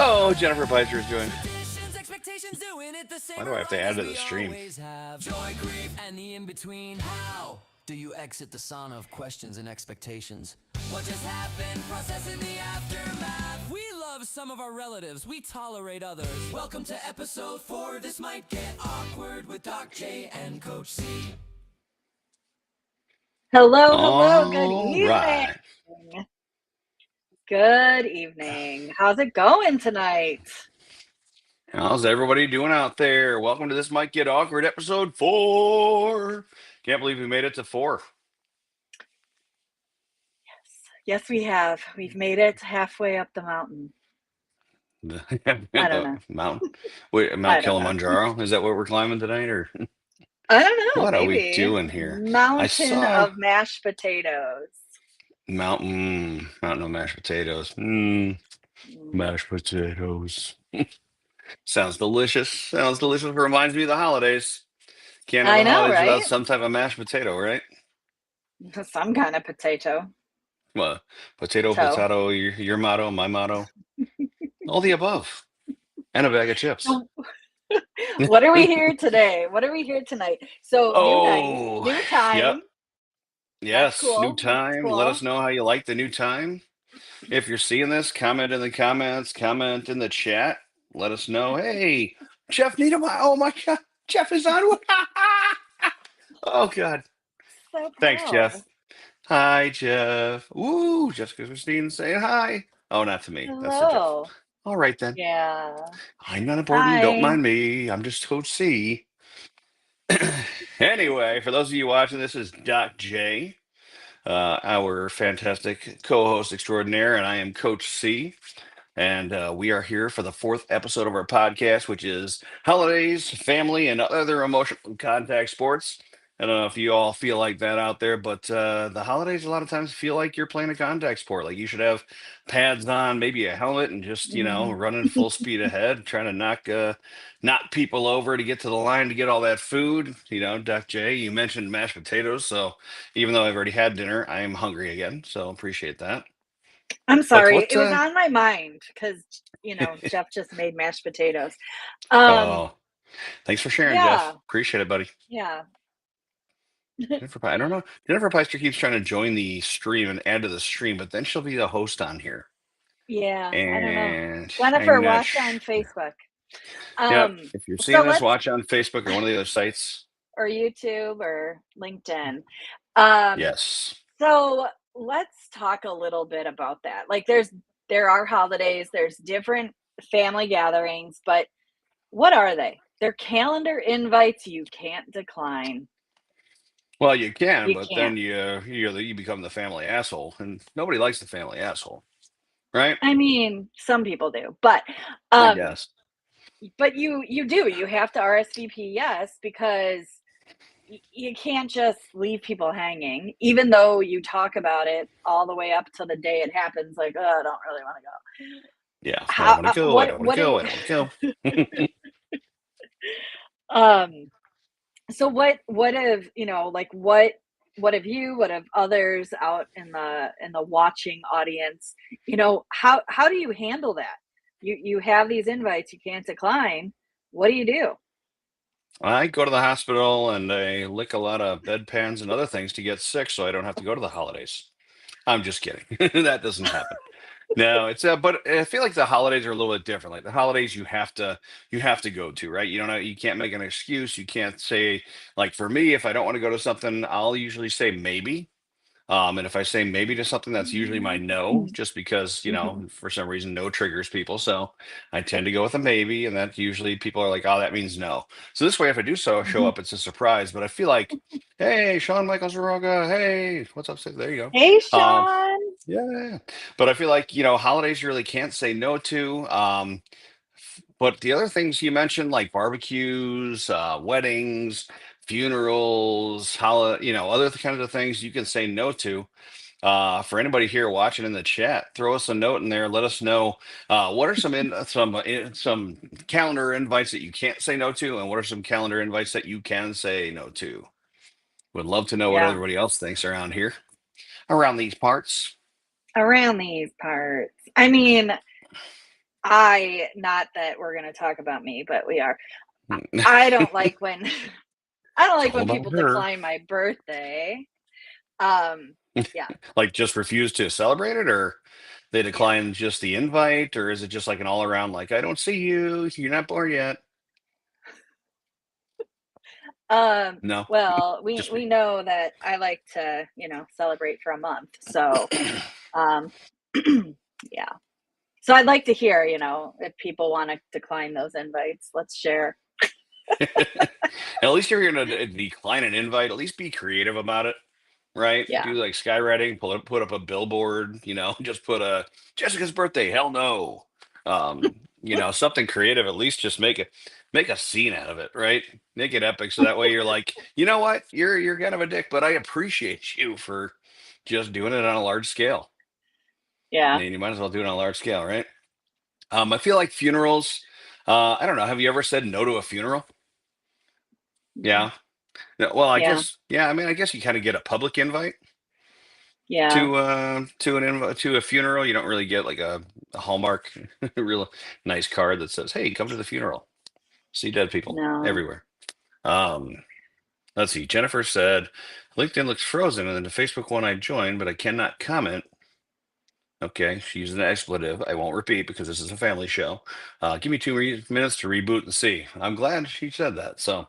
Oh, Jennifer Peister is doing. Why do I have to add to the stream? Joy, grief, and the in-between. How do you exit the sauna of questions and expectations? What just happened? Processing the aftermath. We love some of our relatives. We tolerate others. Welcome to episode 4. This might get awkward with Doc J and Coach C. Hello, good All evening. right. Good evening. How's it going tonight? How's everybody doing out there? Welcome to This Might Get Awkward, episode 4. Can't believe we made it to 4. Yes, we have. We've made it halfway up the mountain. I don't know. Mount, wait, I Mount don't know. Kilimanjaro. Is that what we're climbing tonight, or I don't know. what are we Maybe. doing here? I Mountain saw of mashed potatoes. mountain of mashed potatoes. Mashed potatoes. Sounds delicious. Sounds delicious. Reminds me of the holidays. Can't have I the know, holidays without right? some type of mashed potato, right? Some kind of potato. Well, potato, Toe. potato, your motto, my motto, all the above, and a bag of chips. What are we here today? What are we here tonight? So new night, Oh, new yep. time. That's Yes, new cool. That's time. Let us cool. know how you like the new time. If you're seeing this, comment in the comments, comment in the chat. Let us know. Hey, Jeff Niedermeyer. Oh my God, Jeff is on. Oh God. So Thanks, proud. Jeff. Hi, Jeff. Ooh, Jessica Christine saying hi. Oh, not to me. That's to Jeff. Hello. All right then. Yeah. I'm not important. Don't Hi. mind me. I'm just Coach C. Anyway, for those of you watching, this is Doc J, our fantastic co-host extraordinaire, and I am Coach C. And we are here for the 4th episode of our podcast, which is holidays, family, and other emotional contact sports. I don't know if you all feel like that out there, but the holidays a lot of times feel like you're playing a contact sport. Like you should have pads on, maybe a helmet, and just Mhm. running full speed ahead, trying to knock people over to get to the line to get all that food. Duck J, you mentioned mashed potatoes, so even though I've already had dinner, I am hungry again. So appreciate that. I'm But sorry. what? It was on my mind because, Jeff just made mashed potatoes. Um, Oh, thanks for sharing, yeah, Jeff. Appreciate it, buddy. yeah. I don't know. Jennifer Peister keeps trying to join the stream and add to the stream, but then she'll be the host on here. Yeah, I don't know. And I'm Jennifer, not watch on sure. Facebook. Yep. Um, If you're so seeing this, let's watch on Facebook or one of the other sites. or YouTube or LinkedIn. Um, Yes. so let's talk a little bit about that. Like there are holidays, there's different family gatherings, but what are they? They're calendar invites you can't decline. Well, you can, You but can't. then you become the family asshole, and nobody likes the family asshole, right? I mean, some people do, but I um guess. but you do. You have to RSVP yes because you can't just leave people hanging even though you talk about it all the way up to the day it happens like, "Oh, I don't really want to go." Yeah. I don't How want to go. I don't want to what go. do I don't want to go. um so what have, like what have you, what have others out in the watching audience, how do you handle that? You have these invites you can't decline. What do you do? I go to the hospital and I lick a lot of bedpans and other things to get sick so I don't have to go to the holidays. I'm just kidding. That doesn't happen. No, it's but I feel like the holidays are a little bit different. Like the holidays you have to go to, right? You can't make an excuse. You can't say like for me, if I don't want to go to something, I'll usually say maybe. And if I say maybe to something, that's usually my no, just because, for some reason, no triggers people. So I tend to go with a maybe, and that usually people are like, oh, that means no. So this way, if I do show up, it's a surprise. But I feel like, hey, Shawn Michaels Roga, hey, what's up? There you Hey, go. Sean. Yeah. But I feel like, holidays you really can't say no to. But the other things you mentioned, like barbecues, weddings, funerals, other kinds of things you can say no to. For anybody here watching in the chat, throw us a note in there. Let us know what are some calendar invites that you can't say no to, and what are some calendar invites that you can say no to. Would love to know what Yeah, everybody else thinks around here, around these parts. around these parts. I mean, not that we're gonna talk about me, but we are. I don't like when I don't It's like all when about people her. decline my birthday. Yeah, Like just refuse to celebrate it, or they yeah. decline just the invite, or is it just like an all around like I don't see you, you're not born yet? No, Well, we just me. know that I like to, celebrate for a month. So, um, yeah. So I'd like to hear, if people want to decline those invites, let's share. At least if you're gonna decline an invite, at least be creative about it, right? Yeah. Do like skywriting, put up a billboard, just put a Jessica's birthday, hell no. Something creative, at least just make a scene out of it, right? Make it epic so that way you're like, you know what? You're kind of a dick, but I appreciate you for just doing it on a large scale. Yeah. And you might as well do it on a large scale, right? I feel like funerals, I don't know, have you ever said no to a funeral? Mm, Yeah. Yeah, well, I yeah. guess, yeah. I mean, I guess you kind of get a public invite Yeah. to an invite to a funeral. You don't really get like a Hallmark, real nice card that says, "Hey, come to the funeral. See dead people No. everywhere." Um, let's see. Jennifer said, "LinkedIn looks frozen, and then the Facebook one I joined, but I cannot comment." Okay, she used an expletive. I won't repeat because this is a family show. Give me 2 minutes to reboot and see. I'm glad she said that. So.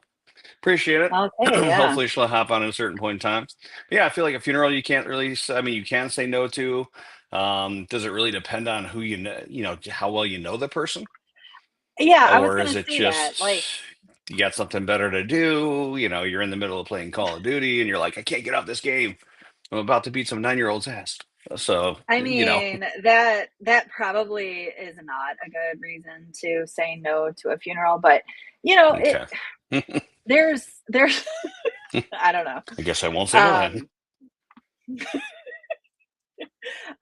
Appreciate it. Okay. Yeah. Hopefully she'll hop on at a certain point in time. But yeah, I feel like a funeral you can't really. I mean, you can say no to. Does it really depend on who how well you know the person, Yeah. I was or is gonna it say that. just Like, you got something better to do? You're in the middle of playing Call of Duty and you're like, I can't get off this game. I'm about to beat some 9-year-old's ass. So I mean, that probably is not a good reason to say no to a funeral, but it okay. there's I don't know. I guess I won't say no then. Um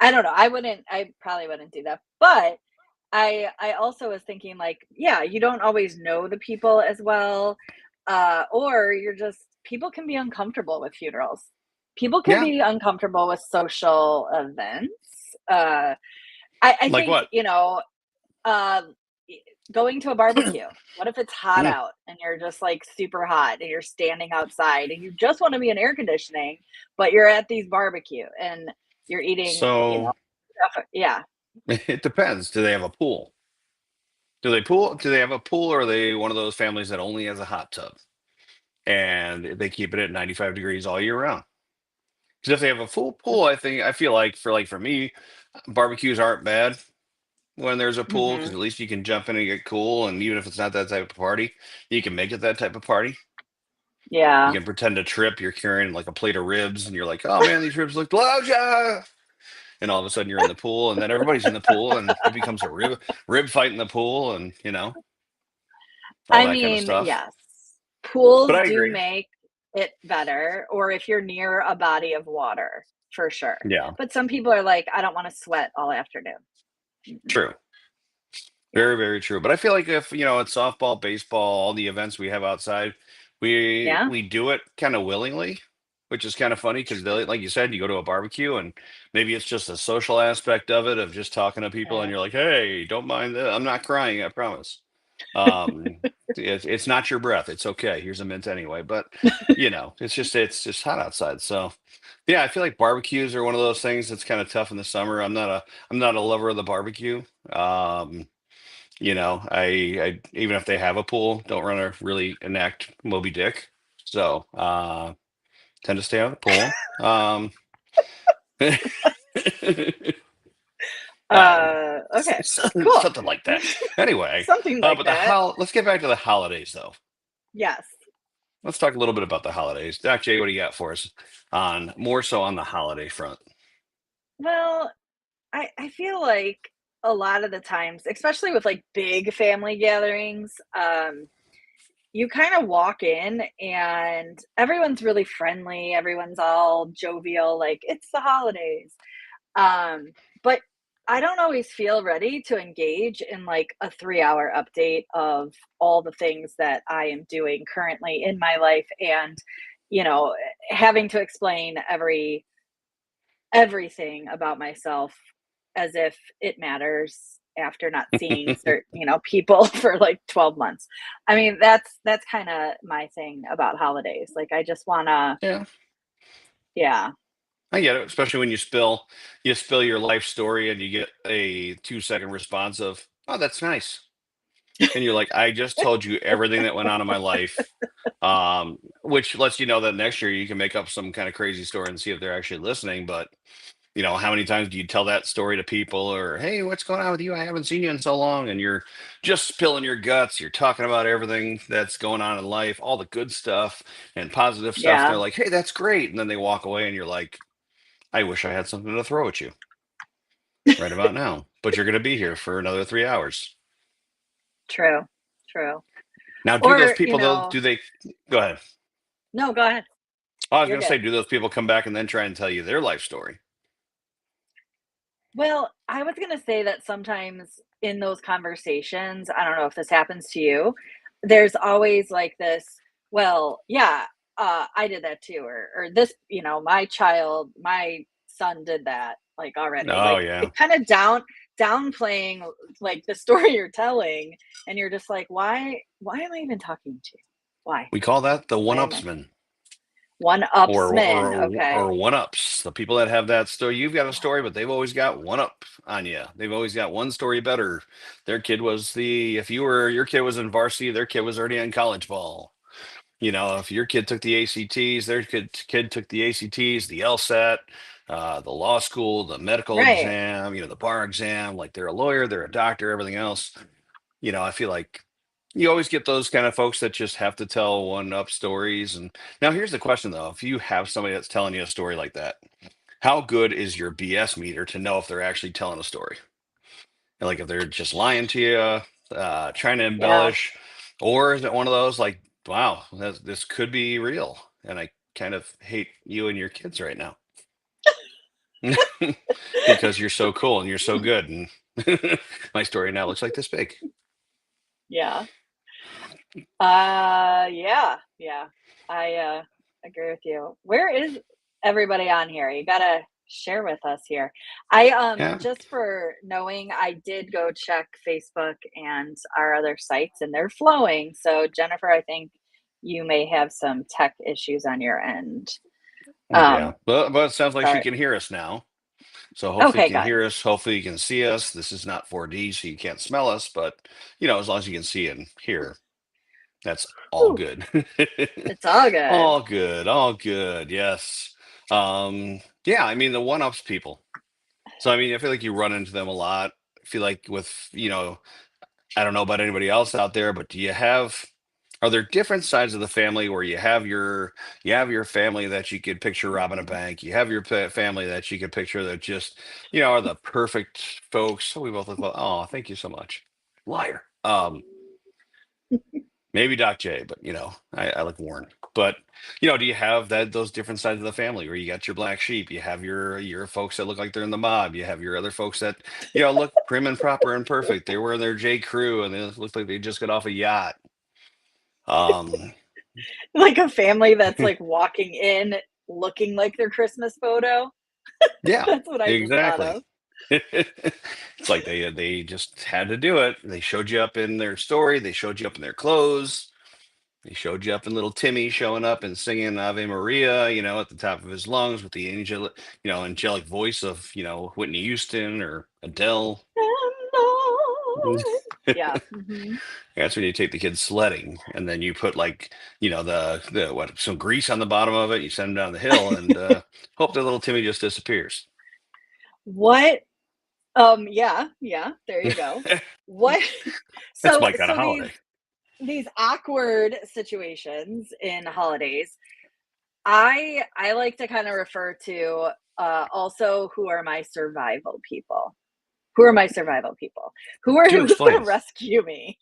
I don't know. I probably wouldn't do that. But I also was thinking like, yeah, you don't always know the people as well. Or you're just people can be uncomfortable with funerals. People can Yeah. be uncomfortable with social events. I Like think, what? um, going to a barbecue. What if it's hot Hmm. out and you're just like super hot and you're standing outside and you just want to be in air conditioning, but you're at these barbecue and you're eating, So stuff. Yeah. it depends. Do they have a pool? Do they have a pool, or are they one of those families that only has a hot tub and they keep it at 95 degrees all year round? Because if they have a full pool, I feel like for me, barbecues aren't bad when there's a pool because Hmm. at least you can jump in and get cool, and even if it's not that type of party, you can make it that type of party. You Yeah. can pretend to trip. You're carrying like a plate of ribs, and you're like, "Oh man, these ribs look large!" And all of a sudden you're in the pool, and then everybody's in the pool, and it becomes a rib fight in the pool, and all I that kind of mean, stuff. yes, But pools I do agree. make it better, or if you're near a body of water, for sure. Yeah, But some people are like, I don't want to sweat all afternoon. Mm-mm. true. Yeah. Very, very true. But I feel like if, it's softball, baseball, all the events we have outside, we Yeah. we do it kind of willingly, which is kind of funny because like you said, you go to a barbecue and maybe it's just a social aspect of it of just talking to people and Yeah. you're like, hey, don't mind that. I'm not crying, I promise. Um, it's not your breath. It's okay. Here's a mint anyway. But it's just hot outside. So yeah, I feel like barbecues are one of those things that's kind of tough in the summer. I'm not a lover of the barbecue. Um, I even if they have a pool, don't want to really enact Moby Dick. So tend to stay out of the pool. Okay. Cool. Something like that. Anyway, Something like but that. let's get back to the holidays though. Yes. Let's talk a little bit about the holidays. Doc J, what do you got for us on more so on the holiday front? Well, I feel like a lot of the times, especially with like big family gatherings, you kind of walk in and everyone's really friendly, everyone's all jovial, like it's the holidays. But I don't always feel ready to engage in like a 3-hour update of all the things that I am doing currently in my life and you know having to explain everything about myself as if it matters after not seeing certain, people for like 12 months. I mean, that's kind of my thing about holidays. Like I just want to, Yeah, yeah. I get it. Especially when you spill your life story and you get a 2-second response of, "Oh, that's nice," and you're like, "I just told you everything that went on in my life." Which lets you know that next year you can make up some kind of crazy story and see if they're actually listening. But how many times do you tell that story to people, or, "Hey, what's going on with you? I haven't seen you in so long," and you're just spilling your guts. You're talking about everything that's going on in life, all the good stuff and positive stuff. And they're Yeah, like, "Hey, that's great," and then they walk away, and you're like, "I wish I had something to throw at you right about now, but you're going to be here for another 3 hours." true, true. Now, do those Or, people though? Do they? Go ahead. no, go ahead. I was You're going to say, good. do those people come back and then try and tell you their life story? Well, I was gonna say that sometimes in those conversations, I don't know if this happens to you, there's always like this, well, yeah, I did that too, or this, my son did that like already. Oh Like yeah, it kind of downplaying like the story you're telling, and you're just like, why am I even talking to you? Why? we call that the Why am I one-upsman. or one-upsman? or Okay. one-ups. The people that have that story, you've got a story, but they've always got one up on you. They've always got one story better. Their kid was the if you were your kid was in varsity, their kid was already on college ball. If your kid took the ACTs, their kid took the ACTs, the LSAT, the law school, the medical Right. exam, the bar exam. Like they're a lawyer, they're a doctor, everything else. I feel like you always get those kind of folks that just have to tell one up stories. And now here's the question though: if you have somebody that's telling you a story like that, how good is your BS meter to know if they're actually telling a story? Like if they're just lying to you, trying to Yeah. embellish, or is it one of those like, wow, this could be real, and I kind of hate you and your kids right now because you're so cool and you're so good, and my story now looks like this big. Yeah. Yeah, yeah. I agree with you. Where is everybody on here? You gotta share with us here. I Yeah. just for knowing, I did go check Facebook and our other sites and they're flowing. So Jennifer, I think you may have some tech issues on your end. Oh yeah, but it sounds like she Sorry. can hear us now. So hopefully you Okay, can good. hear us. Hopefully you can see us. This is not 4D, so you can't smell us. But as long as you can see and hear, that's all Whew, good. it's all good. All good. All good. Yes. Yeah. I mean the one-ups people. So I mean I feel like you run into them a lot. I feel like I don't know about anybody else out there, but are there different sides of the family where you have your family that you could picture robbing a bank, you have your family that you could picture that just are the perfect folks. So we both look like, oh, thank you so much, liar. Maybe Doc J, but I like Warren. But do you have those different sides of the family where you got your black sheep, you have your folks that look like they're in the mob, you have your other folks that look prim and proper and perfect. They're wearing their J. Crew and they look like they just got off a yacht. Um, Like a family that's like walking in looking like their Christmas photo. yeah, That's what I just thought exactly. of. It's like they just had to do it. They showed you up in their story. They showed you up in their clothes. They showed you up in little Timmy showing up and singing Ave Maria, at the top of his lungs with the angelic voice of, Whitney Houston or Adele. And Lord. Yeah. That's when you take the kids sledding and then you put like, the what, some grease on the bottom of it. You send them down the hill and hope that little Timmy just disappears. What? Yeah, yeah, there you go. What That's so my kind so of holiday. these awkward situations in holidays, I like to kind of refer to also who are my survival people. Who are my survival people? Do Who's gonna explain. rescue me?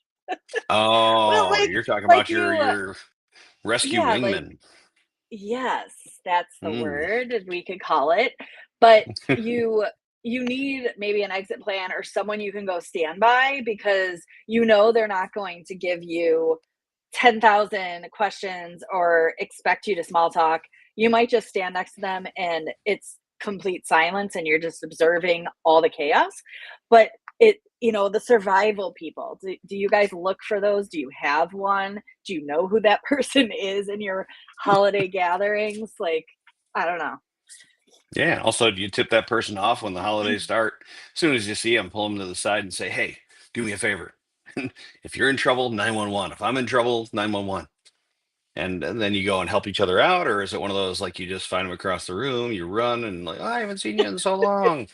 Well, Oh, like you're talking like about you your rescue yeah, like wingman. yes, that's the Mm. word we could call it. But you need maybe an exit plan or someone you can go stand by because they're not going to give you 10,000 questions or expect you to small talk. You might just stand next to them and it's complete silence and you're just observing all the chaos. But it the survival people. Do you guys look for those? Do you have one? Do you know who that person is in your holiday gatherings? Like, I don't know. Yeah. Also, do you tip that person off when the holidays start? As soon as you see them, pull them to the side and say, "Hey, do me a favor. If you're in trouble, 911. If I'm in trouble, 911." And then you go and help each other out, or is it one of those like you just find them across the room, you run and like, "Oh, I haven't seen you in so long."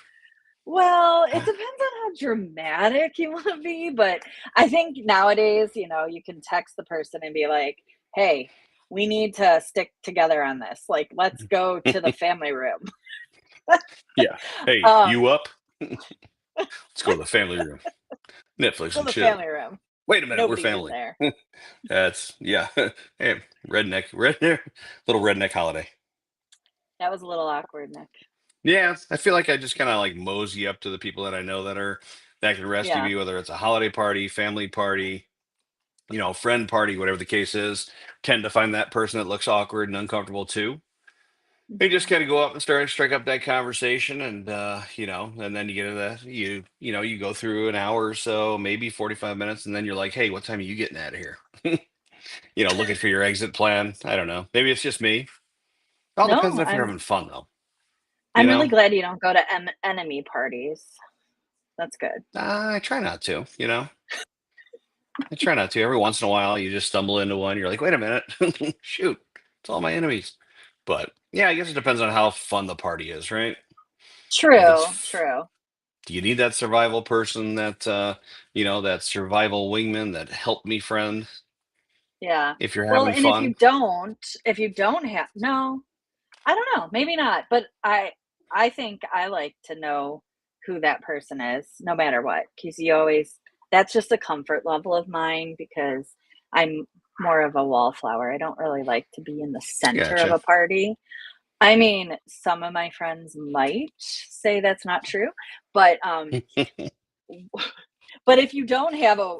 Well, it depends on how dramatic you want to be, but I think nowadays, you can text the person and be like, "Hey, we need to stick together on this. Like, let's go to the family room." Yeah. Hey, Um, you up? Let's go to the family room. Netflix to and the chill. family room. Wait a minute, we're Nobody's in family. there. That's yeah. Hey, redneck, little redneck holiday. That was a little awkward, Nick. Yeah, I feel like I just kind of like mosey up to the people that I know that can rescue Yeah. me, whether it's a holiday party, family party, friend party, whatever the case is. Tend to find that person that looks awkward and uncomfortable too. You just Mhm. kind of go up and start strike up that conversation, and and then you get into that you go through an hour or so, maybe 45 minutes, and then you're like, hey, what time are you getting out of here? Looking for your exit plan. I don't know. Maybe it's just me. All depends No, on if you're I'm having fun though. You I'm really know, glad you don't go to enemy parties. That's good. I try not to. I try not to. Every once in a while, you just stumble into one. You're like, wait a minute, shoot, it's all my enemies. But yeah, I guess it depends on how fun the party is, right? If it's, True, true. do you need that survival person, that survival wingman, that help me friend? Yeah. If you're Well, having and if fun, you don't, have no, I don't know, maybe not, but I think I like to know who that person is no matter what, because you always that's just a comfort level of mine because I'm more of a wallflower. I don't really like to be in the I center of gotcha. a party. I mean, some of my friends might say that's not true, but but if you don't have a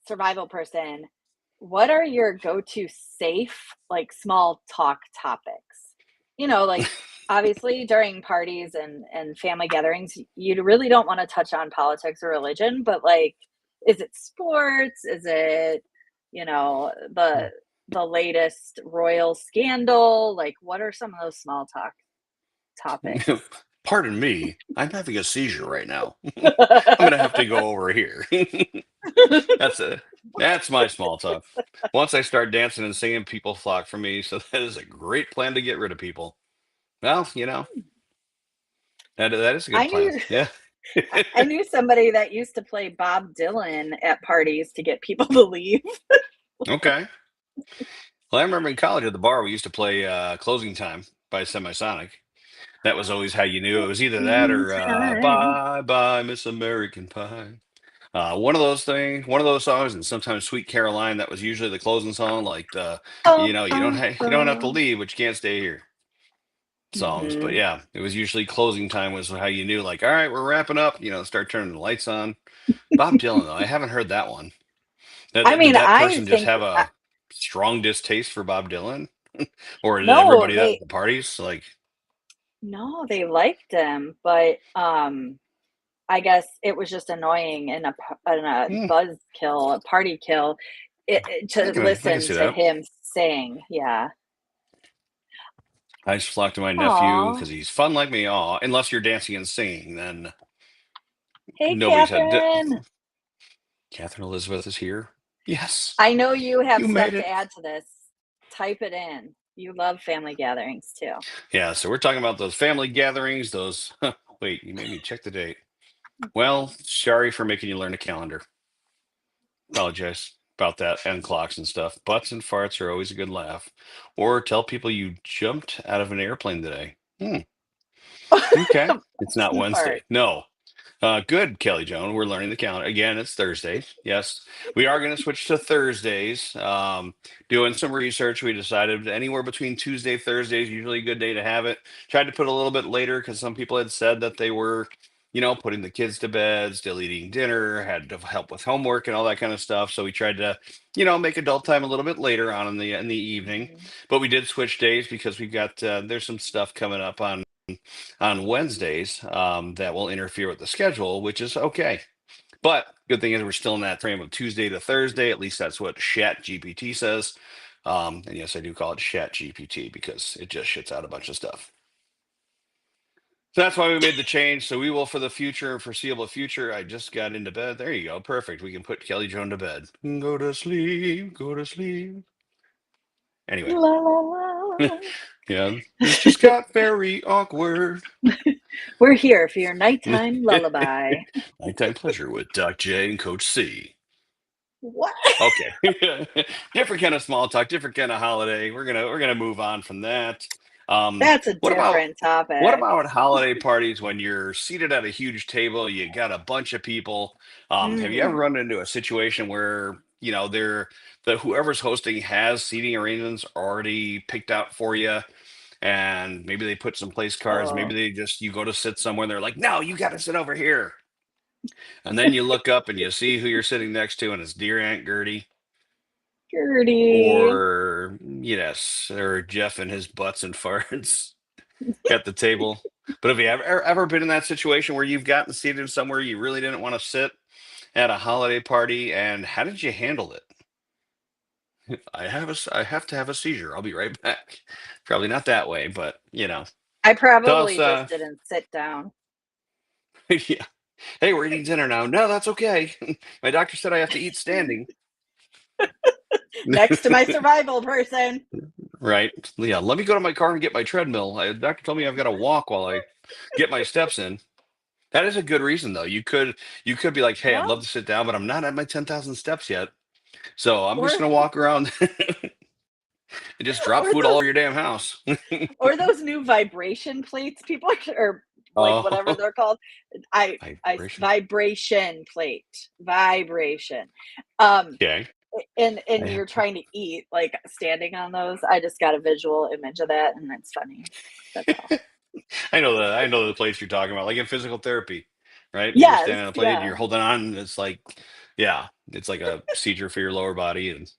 survival person, what are your go-to safe, like, small talk topics? Like, obviously, during parties and family gatherings, you really don't wanna touch on politics or religion, but, like, is it sports? Is it, the latest royal scandal? Like, what are some of those small talk topics? Pardon me, I'm having a seizure right now. I'm gonna have to go over here. That's a that's my small talk. Once I start dancing and singing, people flock for me. So that is a great plan to get rid of people. Well, that is a good I plan. knew Yeah. I knew somebody that used to play Bob Dylan at parties to get people to leave. Okay. Well, I remember in college at the bar we used to play "Closing Time" by Semisonic. That was always how you knew it was either that Closing or time. "Bye Bye Miss American Pie." One of those songs, and sometimes "Sweet Caroline." That was usually the closing song, like Bum, bum, you don't have to bum. leave, but you can't stay here songs. But Mhm. yeah, it was usually closing time was how you knew, like, all right, we're wrapping up. Start turning the lights on. Bob Dylan, though, I haven't heard that one. I Did mean, that I person just think have a strong distaste for Bob Dylan, or did no, everybody that at the parties like? no, they liked him, but, I guess it was just annoying in a Hmm, buzzkill, a party kill, to I can listen see to that. him sing, yeah. I just flock to my nephew Aw. because he's fun like me. Aw, unless you're dancing and singing, then Hey, nobody's had. Catherine. Catherine Elizabeth is here. Yes, I know you have you stuff made to it. add to this. Type it in. You love family gatherings too. Yeah, so we're talking about those family gatherings. Those. Wait, you made me check the date. Well, sorry for making you learn a calendar. Apologize about that and clocks and stuff. Butts and farts are always a good laugh. Or tell people you jumped out of an airplane today. Okay. It's Butts not and Wednesday. farts. No. Good, Kelly Joan. We're learning the calendar. Again, it's Thursday. Yes, we are going to switch to Thursdays. Doing some research, we decided anywhere between Tuesday, Thursday is usually a good day to have it. Tried to put a little bit later because some people had said that they were, putting the kids to bed, still eating dinner, had to help with homework and all that kind of stuff. So we tried to, make adult time a little bit later on in the evening. Mhm. But we did switch days because we've got there's some stuff coming up on on Wednesdays that will interfere with the schedule, which is okay. But good thing is we're still in that frame of Tuesday to Thursday. At least that's what Chat GPT says. And yes, I do call it Chat GPT because it just shits out a bunch of stuff. So that's why we made the change. So we will, for the future, foreseeable future. I just got into bed. There you go. Perfect. We can put Kelly Joan to bed. Go to sleep. Go to sleep. Anyway, La la la. yeah, this just got very awkward. We're here for your nighttime lullaby. Nighttime pleasure with Doc J and Coach C. What? Okay. Different kind of small talk, different kind of holiday. We're gonna move on from that. That's a What about different topic. holiday parties when you're seated at a huge table, you got a bunch of people? Have you ever Mm. run into a situation where, the whoever's hosting has seating arrangements already picked out for you, and maybe they put some place cards, maybe Oh, they just you go to sit somewhere and they're like, "No, you got to sit over here." And then you look up and you see who you're sitting next to, and it's dear Aunt Gertie, Gertie. or yes, or Jeff and his butts and farts at the table. But have you ever been in that situation where you've gotten seated somewhere you really didn't want to sit at a holiday party, and how did you handle it? I have to have a seizure. I'll be right back. Probably not that way, but I tell us. probably just didn't sit down Yeah. Hey, we're eating dinner now. No, that's okay. My doctor said I have to eat standing. next to my survival person. Right. Yeah. Let me go to my car and get my treadmill. The doctor told me I've got to walk while I get my steps in. That is a good reason, though. You could be like, "Hey, I'd love Well, to sit down, but I'm not at my 10,000 steps yet, so I'm just or gonna walk around and just drop or food all those over your damn house." or those new vibration plates people are, or like whatever Oh, they're called. I vibration. vibration plate. Vibration. Um Okay. and I you're trying to eat like standing on those. I just got a visual image of that and it's funny. That's all. I know that. I know the place you're talking about, like in physical therapy, right? You're Yes, standing on a plate and yeah. you're holding on, and it's like, yeah, it's like a procedure for your lower body. And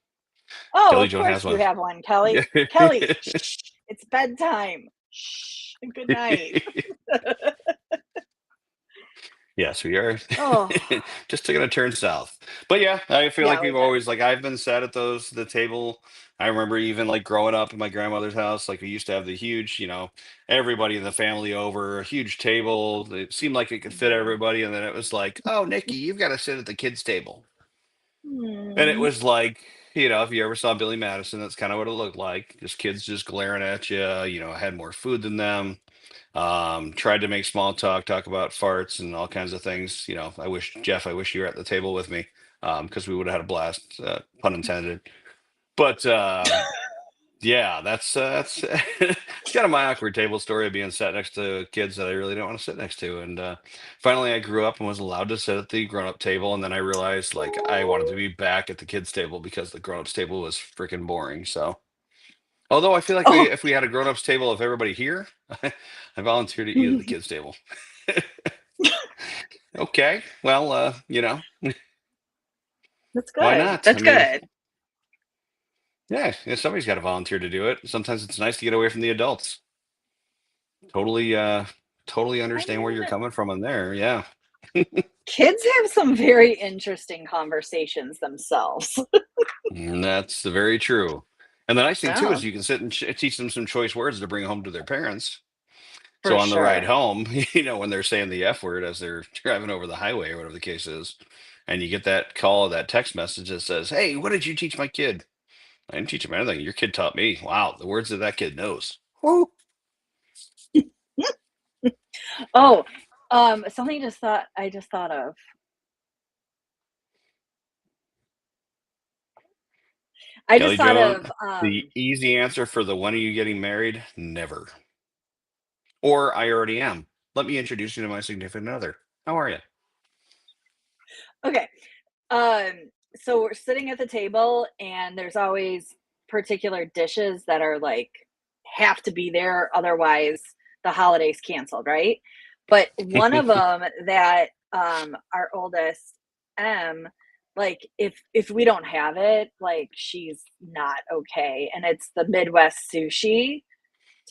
Oh, Kelly of Joan has course you one. have one, Kelly. Kelly, shh, it's bedtime. Shh, good night. Yes, we are. Oh, Just taking a turn south. But yeah, I feel like yeah, we we've did. always like I've been sat at the table. I remember even like growing up in my grandmother's house, like we used to have the huge, everybody in the family over, a huge table. It seemed like it could fit Mhm. everybody, and then it was like, "Oh, Nikki, you've got to sit at the kids' table." And it Hmm. was like, if you ever saw Billy Madison, that's kind of what it looked like. Just kids just glaring at you, had more food than them. Tried to make small talk about farts and all kinds of things. I wish you were at the table with me, because we would have had a blast, pun intended. But yeah, that's it's kind of my awkward table story of being sat next to kids that I really don't want to sit next to. And finally, I grew up and was allowed to sit at the grown-up table, and then I realized like I wanted to Oh. be back at the kids' table because the grown-ups table was freaking boring. So, although I feel like Oh, if we had a grown-ups table of everybody here, I volunteer to eat at the kids' table. Okay, well, that's why good. not? I That's mean, good. yeah, somebody's got to volunteer to do it. Sometimes it's nice to get away from the adults. Totally, totally I understand where mean, you're coming from in there. Yeah. kids have some very interesting conversations themselves. That's very true. And the nice thing too Yeah, is you can sit and teach them some choice words to bring home to their parents. So for on the ride sure. home, when they're saying the F word as they're driving over the highway or whatever the case is, and you get that call, that text message that says, "Hey, what did you teach my kid?" I didn't teach him anything. Your kid taught me. Wow, the words that kid knows. Woo. Oh, something I just thought of. I just Kelly thought Joan, of the easy answer for the when are you getting married? Never. Or I already am. Let me introduce you to my significant other. How are you? okay. So we're sitting at the table and there's always particular dishes that are like have to be there, otherwise the holiday's canceled, right? But one of them that our oldest M, like if we don't have it, like she's not okay. And it's the Midwest sushi.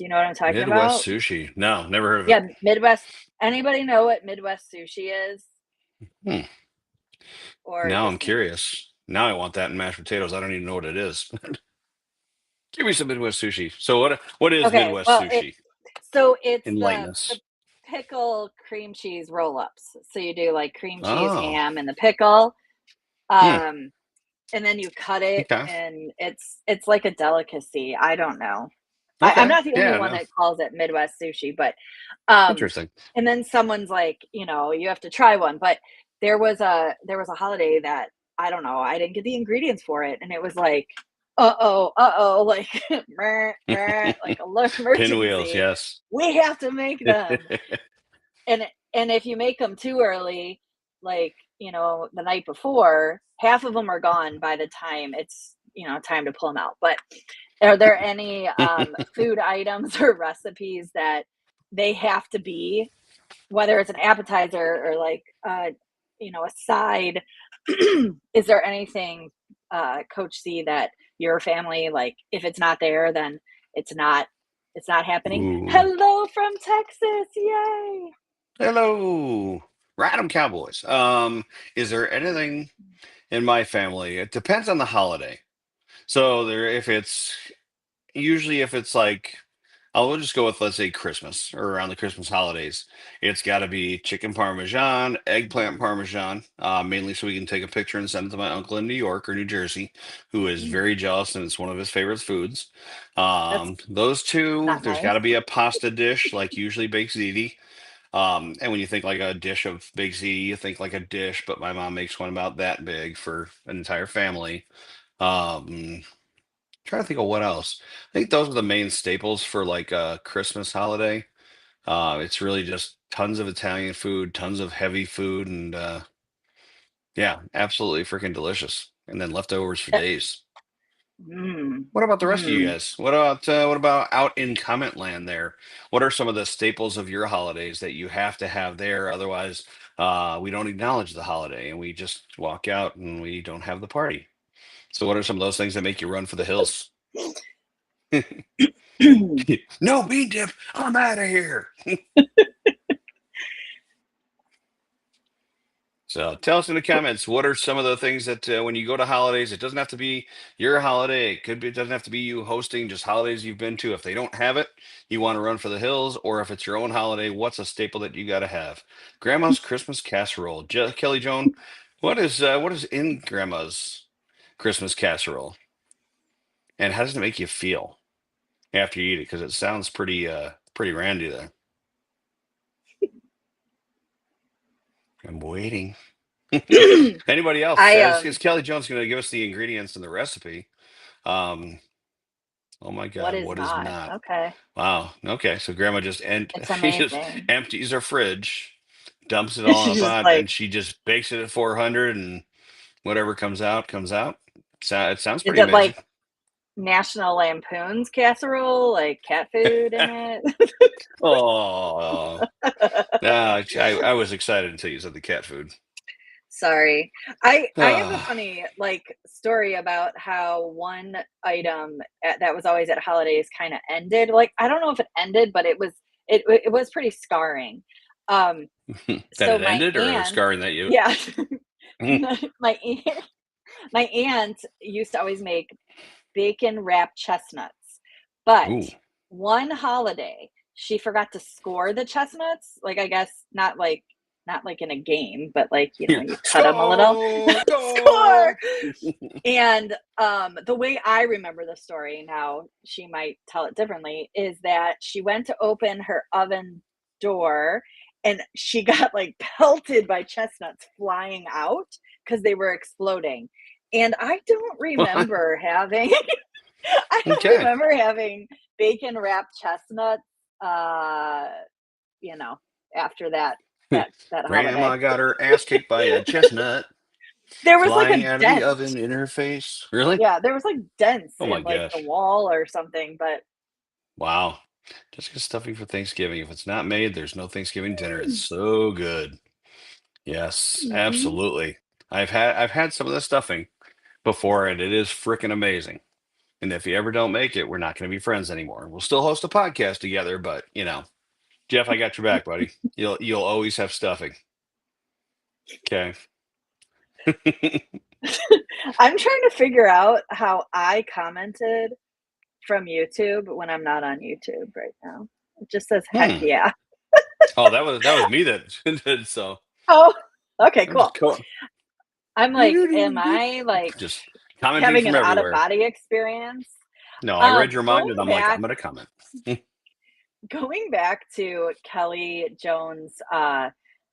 Do you know what I'm talking Midwest about? sushi. No, never heard of it. Yeah, Midwest. Anybody know what Midwest sushi is? Hmm. Or Now I'm just me? curious. Now I want that in mashed potatoes. I don't even know what it is. Give me some Midwest sushi. So what is Okay, Midwest well, sushi? it's Enlighten the us. pickle cream cheese roll-ups. So you do like cream cheese Oh. ham and the pickle, Hmm. um, and then you cut it, Okay. and it's like a delicacy. I don't know. I'm Okay. not the only Yeah, one no. that calls it Midwest sushi, but um, Interesting. and then someone's like, you have to try one. But there was a holiday that I don't know. I didn't get the ingredients for it, and it was like, uh oh, like meh, meh, like alert Pinwheels, emergency. yes. We have to make them, and if you make them too early, like the night before, half of them are gone by the time it's time to pull them out. But are there any food items or recipes that they have to be, whether it's an appetizer or like a side? Is there anything, Coach C, that your family, like, if it's not there, then it's not it's not happening? Ooh. Hello from Texas, yay! Hello. Random Cowboys. Is there anything in my family? It depends on the holiday. So there if it's usually if it's like I'll just go with let's say Christmas or around the Christmas holidays. It's got to be chicken parmesan, eggplant Mm, parmesan, mainly so we can take a picture and send it to my uncle in New York or New Jersey, who is mm, very jealous and it's one of his favorite foods. that's Those two. not There's got nice. to be a pasta dish like usually baked ziti. And when you think like a dish of baked ziti, you think like a dish, but my mom makes one about that big for an entire family. Um, Trying to think of what else. I think those are the main staples for like a Christmas holiday. It's really just tons of Italian food, tons of heavy food, and yeah, absolutely freaking delicious. And then leftovers for Eh, days. mm, What about the rest of you mm. guys? What about out in comment land there? What are some of the staples of your holidays that you have to have there? Otherwise, we don't acknowledge the holiday and we just walk out and we don't have the party. So, what are some of those things that make you run for the hills? No bean dip. I'm out of here. So tell us in the comments, what are some of the things that when you go to holidays, it doesn't have to be your holiday. It could be, it doesn't have to be you hosting, just holidays you've been to. If they don't have it, you want to run for the hills, or if it's your own holiday, what's a staple that you got to have? Grandma's Christmas casserole. Kelly Joan, what is in Grandma's Christmas casserole, and how does it make you feel after you eat it? Because it sounds pretty randy there. I'm waiting. Anybody else? I Is Kelly Jones going to give us the ingredients and the recipe? Um, oh my What God, is what is not? not? Okay, Wow. Okay, so Grandma just it's she just amazing. empties her fridge, dumps it all in a She's just pot, like, and she just bakes it at 400, and whatever comes out comes out. It sounds is pretty it amazing. like National Lampoon's casserole, like cat food in it? Oh, I was excited until you said the cat food. Sorry. I have a Ah, funny, like, story about how one item that was always at holidays kind of ended. Like, I don't know if it ended, but it was pretty scarring. Um, that so it my ended, or it was aunt, scarring that you? yeah, my aunt, my aunt used to always make bacon wrapped chestnuts, but Ooh. one holiday she forgot to score the chestnuts. Like, I guess not like in a game, but like you cut them a little. Score, Score. score. And the way I remember the story, now she might tell it differently, is that she went to open her oven door and she got like pelted by chestnuts flying out because they were exploding. And I don't What? remember having I don't Okay. remember having bacon wrapped chestnuts uh, you know, after that holiday. Grandma got her ass kicked by a chestnut There was like flying a out of the dent. oven in her face. Really? Yeah, there was like dents Oh my in like the gosh. wall or something, but Wow. Just get stuffing for Thanksgiving. If it's not made, there's no Thanksgiving dinner. It's so good. Yes, mhm. absolutely. I've had some of the stuffing before and it is freaking amazing. And if you ever don't make it, we're not going to be friends anymore. We'll still host a podcast together, but Jeff, I got your back, buddy. You'll always have stuffing. Okay. I'm trying to figure out how I commented from YouTube when I'm not on YouTube right now. It just says heck Hmm. yeah. Oh, that was me that did so. Oh, okay, I'm just cool. co- I'm like, am I like just commenting having from an out of everywhere. body experience? No, I read your mind, Going and I'm like, I'm back gonna comment. going back to Kelly Jones,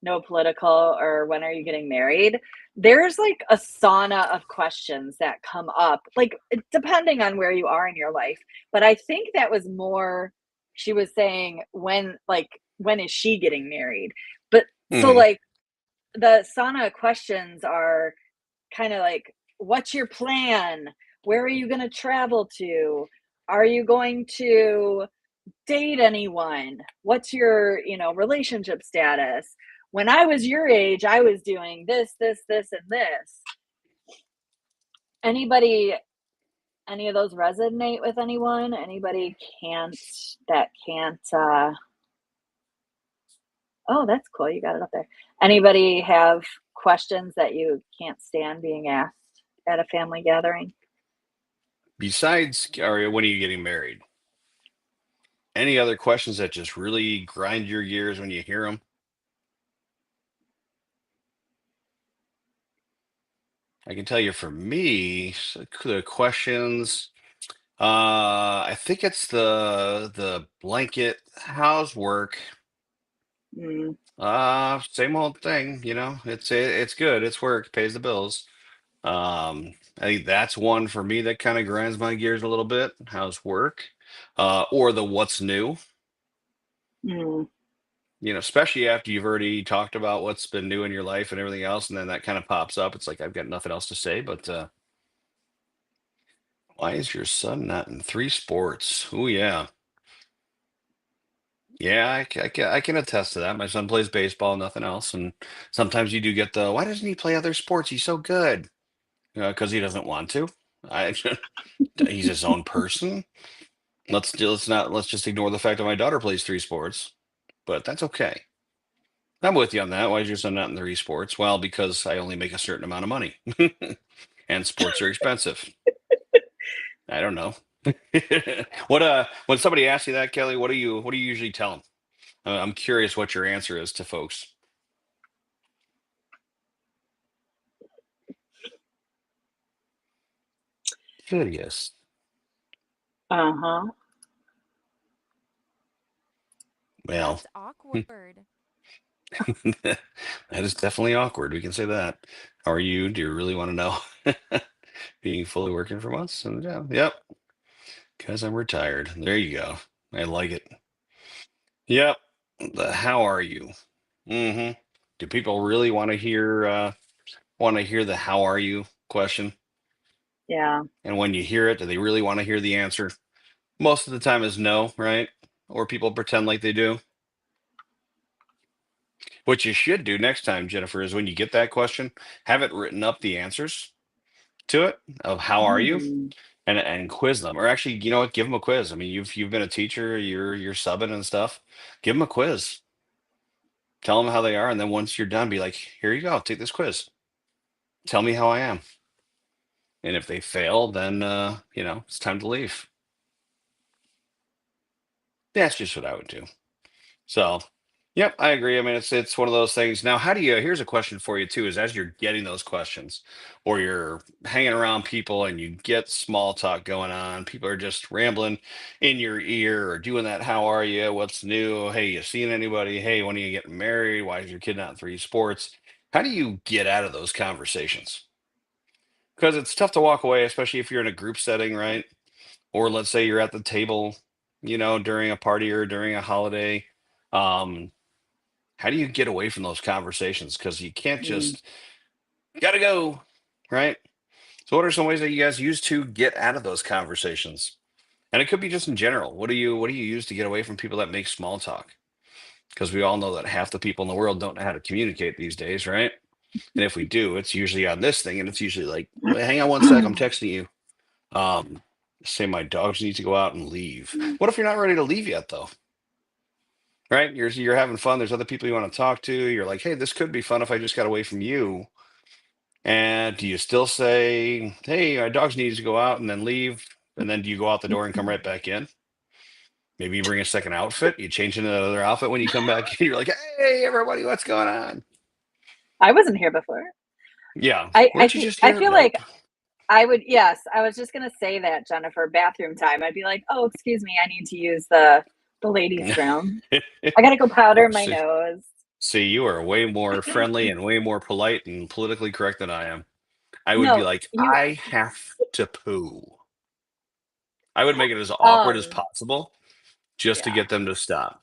no political or when are you getting married? There's like a sauna of questions that come up, like depending on where you are in your life. But I think that was more, she was saying when is she getting married? But so Hmm. like the sauna questions are kind of like, what's your plan? Where are you going to travel to? Are you going to date anyone? What's your, relationship status? When I was your age, I was doing this, this, this, and this. Anybody, any of those resonate with anyone? Anybody can't, oh, that's cool. You got it up there. Anybody have questions that you can't stand being asked at a family gathering? Besides, Aria, when are you getting married? Any other questions that just really grind your gears when you hear them? I can tell you for me, the questions. I think it's the blanket. How's work? Mm, Same old thing. It's good. It's work. Pays the bills. I think that's one for me that kind of grinds my gears a little bit. How's work? Or the what's new? mm, Especially after you've already talked about what's been new in your life and everything else, and then that kind of pops up. It's like I've got nothing else to say, but why is your son not in three sports? Oh yeah. Yeah, I can attest to that. My son plays baseball, nothing else. And sometimes you do get why doesn't he play other sports? He's so good. Because he doesn't want to. I, he's his own person. Let's just ignore the fact that my daughter plays three sports, but that's okay. I'm with you on that. Why is your son not in three sports? Well, because I only make a certain amount of money, and sports are expensive. I don't know. When somebody asks you that, Kelly, what do you usually tell them? I'm curious what your answer is to folks. Curious. uh-huh. Well, That's awkward. that is definitely awkward. We can say that. How are you? Do you really want to know? Being fully working for months? And yeah, yep. Because I'm retired. There you go. I like it. Yep. The how are you? Hmm. Do people really want to hear the how are you question? Yeah. And when you hear it, do they really want to hear the answer? Most of the time is no, right? Or people pretend like they do. What you should do next time, Jennifer, is when you get that question, have it written up the answers to it of how are you, Mm, and quiz them. Or actually, you know what? Give them a quiz. I mean, you've been a teacher, you're subbing and stuff. Give them a quiz. Tell them how they are, and then once you're done, be like, "Here you go. Take this quiz. Tell me how I am." And if they fail, then it's time to leave. That's just what I would do. So, yep, I agree. I mean, it's one of those things. Now, how do you? Here's a question for you too: is as you're getting those questions, or you're hanging around people and you get small talk going on, people are just rambling in your ear or doing that. How are you? What's new? Hey, you seen anybody? Hey, when are you getting married? Why is your kid not in three sports? How do you get out of those conversations? Because it's tough to walk away, especially if you're in a group setting, right? Or let's say you're at the table, during a party or during a holiday. Um, how do you get away from those conversations? Because you can't mm. just gotta go, right? So, what are some ways that you guys use to get out of those conversations? And it could be just in general. What do you use to get away from people that make small talk? Because we all know that half the people in the world don't know how to communicate these days, right? And if we do, it's usually on this thing, and it's usually like, "Wait, hang on one sec, I'm texting you." Say my dogs need to go out and leave. What if you're not ready to leave yet, though? Right? You're having fun. There's other people you want to talk to. You're like, hey, this could be fun if I just got away from you. And do you still say, hey, my dogs need to go out and then leave? And then do you go out the door and come right back in? Maybe you bring a second outfit. You change into another outfit when you come back in. You're like, hey, everybody, what's going on? I wasn't here before. Yeah. I Weren't you think just I here? feel like Nope. I would, yes, I was just gonna say that, Jennifer, bathroom time. I'd be like, "Oh, excuse me, I need to use the ladies' room. I gotta go powder Oh, my see, nose." see, you are way more friendly and way more polite and politically correct than I am. I would be No, like, you I have to poo. I would make it as awkward as um, possible just to yeah. get them to stop.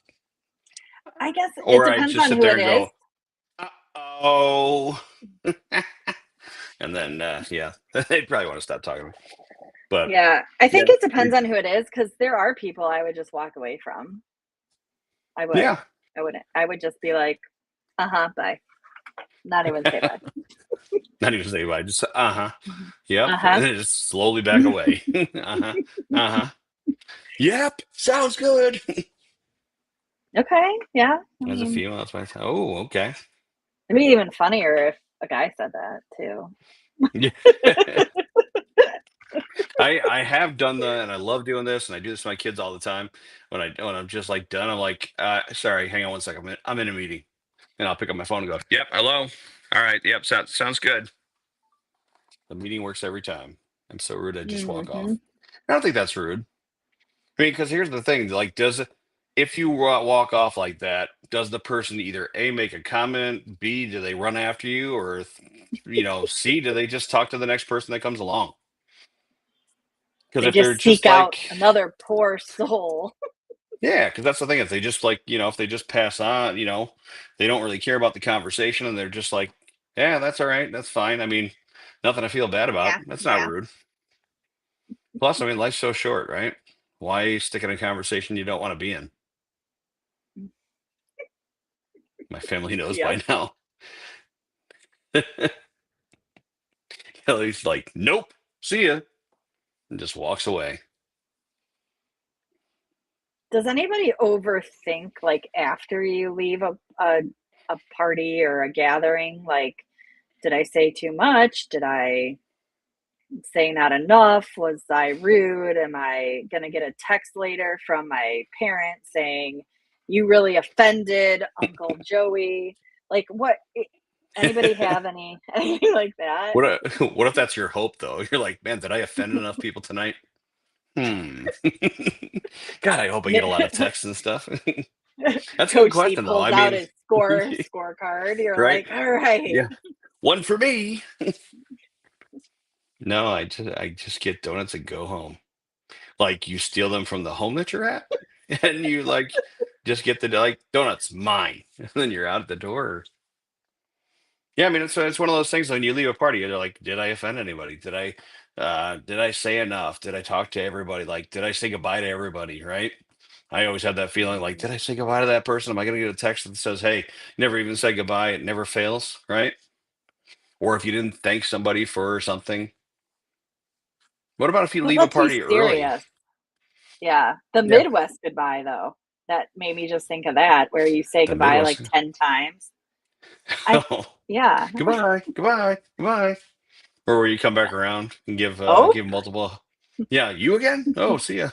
I guess it Or I'd depends just on sit who there it and is. go, oh. And then, yeah, they'd probably want to stop talking to me. But Yeah, I yeah, think it depends on who it is because there are people I would just walk away from. I would. yeah, I wouldn't. I would just be like, "Uh-huh, bye." Not even say bye. not even say bye, just uh-huh. Yep. Uh-huh. And then just slowly back away. Uh-huh. Uh-huh. Yep. Sounds good. Okay, yeah. I As a mean, female, that's my oh, okay. it'd be even funnier if a guy said that too. Yeah. I have done that and I love doing this and I do this to my kids all the time. When I'm just like done, I'm like, sorry, hang on one second. I'm in a meeting. And I'll pick up my phone and go, yep, hello. All right, yep, sounds good. The meeting works every time. I'm so rude I just walk off. Mhm. I don't think that's rude. I mean, because here's the thing, like, if you walk off like that, does the person either A, make a comment, B, do they run after you, or C, do they just talk to the next person that comes along? Because They if they're just just seek out like, another poor soul. yeah, because that's the thing, if they just like, if they just pass on, they don't really care about the conversation and they're just like, yeah, that's all right, that's fine. I mean, nothing to feel bad about. Yeah, That's not yeah. rude. Plus, I mean, life's so short, right? Why stick in a conversation you don't want to be in? My family knows Yep. by now. He's like, nope, see ya, and just walks away. Does anybody overthink like after you leave a party or a gathering? Like, did I say too much? Did I say not enough? Was I rude? Am I gonna get a text later from my parents saying you really offended Uncle Joey? Like, what? Anybody have anything like that? What if that's your hope though? You're like, man, did I offend enough people tonight? Hmm. God, I hope I get a lot of texts and stuff. That's a good Coach C question though. pulls I out mean, his scorecard. You're right? like, all right. Yeah, one for me. No, I just get donuts and go home. Like you steal them from the home that you're at, and you like just get the like donuts mine, and then you're out at the door. Yeah, I mean it's one of those things when you leave a party, you're like, did I offend anybody? Did I say enough? Did I talk to everybody? Like, did I say goodbye to everybody? Right? I always have that feeling like, did I say goodbye to that person? Am I gonna get a text that says, hey, never even said goodbye, it never fails, right? Or if you didn't thank somebody for something. What about if you But leave a let's be party early? serious. Yeah. The Yeah, Midwest goodbye, though, that made me just think of that, where you say the goodbye like Midwest. 10 times. I, Oh, yeah. goodbye, goodbye, goodbye. Or where you come back around and give Oh, give multiple. Yeah, you again? Oh, see ya.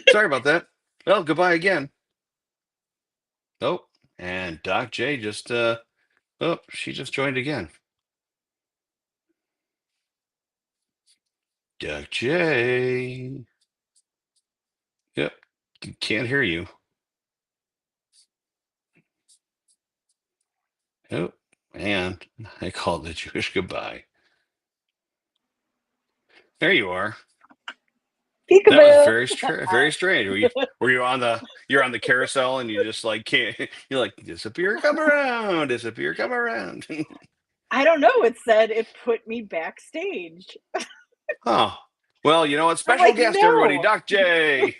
Sorry about that. Well, goodbye again. Oh, and Doc J just oh, she just joined again. Doc J. Yep. Can't hear you. Oh, and I called the Jewish goodbye. There you are. That was peekaboo. very strange. Were you on the carousel and you just like can't you're like disappear, come around. I don't know. It said it put me backstage. Oh. Well, you know what? I'm Special like, guest everybody, no, Doc J.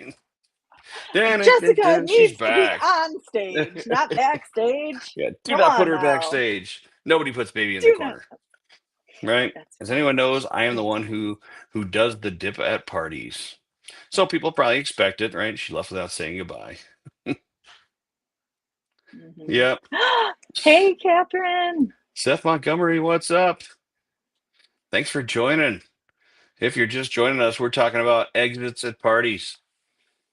Jessica She's needs to be back. on stage, not backstage. Yeah, do Come not put on her now. backstage. Nobody puts baby in the Do not. corner, right? That's As right. anyone knows, I am the Do one not. who does the dip at parties. So people probably expect it, right? She left without saying goodbye. Mhm. Yep. Hey, Catherine. Seth Montgomery, what's up? Thanks for joining. If you're just joining us, we're talking about exits at parties.